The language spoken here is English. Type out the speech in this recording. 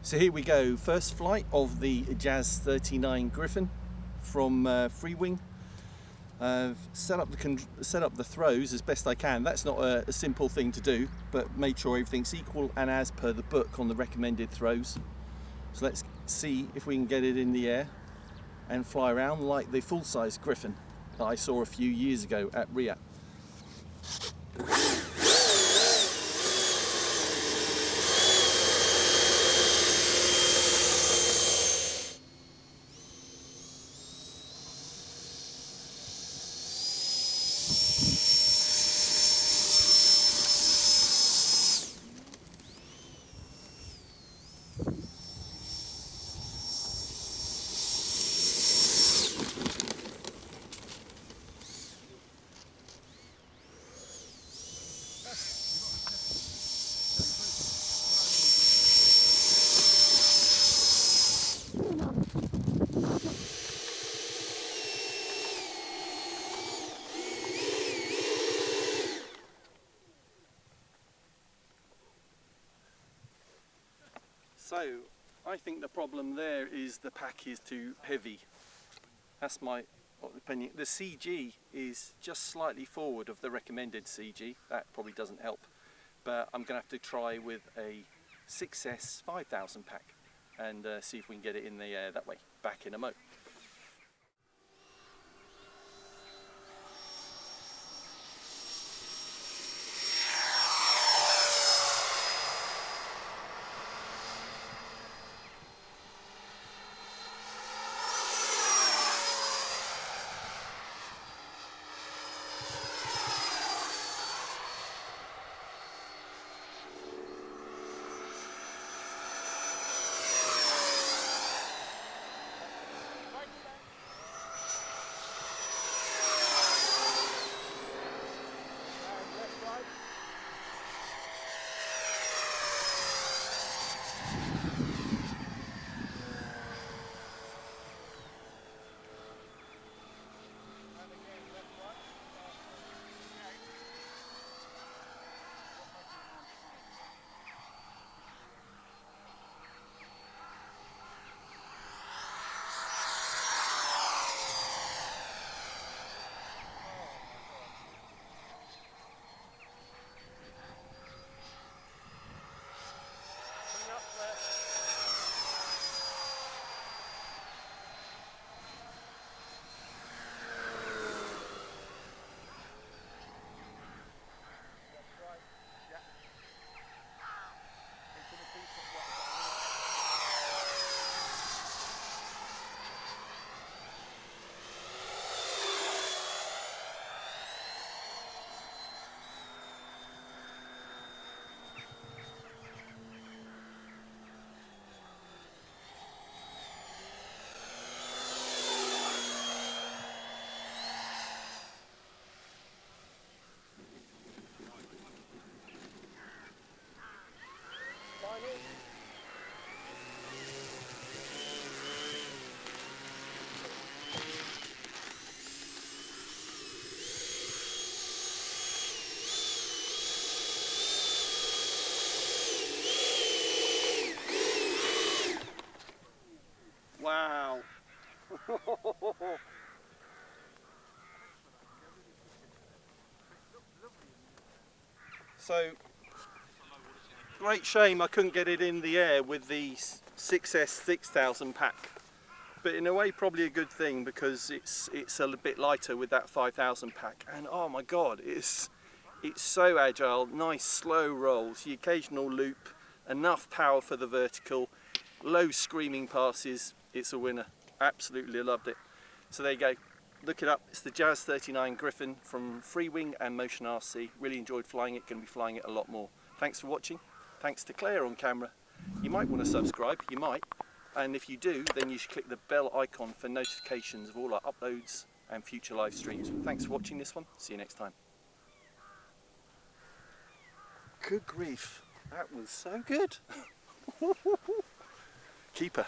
So here we go, first flight of the JAS-39 Gripen from Freewing. Set up the throws as best I can. That's not a simple thing to do, but made sure everything's equal and as per the book on the recommended throws. So let's see if we can get it in the air and fly around like the full-size Gripen that I saw a few years ago at Riyadh. So, I think the problem there is the pack is too heavy. That's my opinion. The CG is just slightly forward of the recommended CG. That probably doesn't help. But I'm going to have to try with a 6S 5000 pack and see if we can get it in the air that way, back in a mo. Wow. So, great shame I couldn't get it in the air with the 6S 6000 pack. But in a way probably a good thing because it's a bit lighter with that 5000 pack. And oh my god, it's so agile, nice slow rolls, the occasional loop, enough power for the vertical, low screaming passes. It's a winner. Absolutely loved it. So there you go. Look it up. It's the JAS-39 Gripen from Freewing and Motion RC. Really enjoyed flying it. Going to be flying it a lot more. Thanks for watching. Thanks to Claire on camera. You might want to subscribe. You might. And if you do, then you should click the bell icon for notifications of all our uploads and future live streams. Thanks for watching this one. See you next time. Good grief. That was so good. Keeper.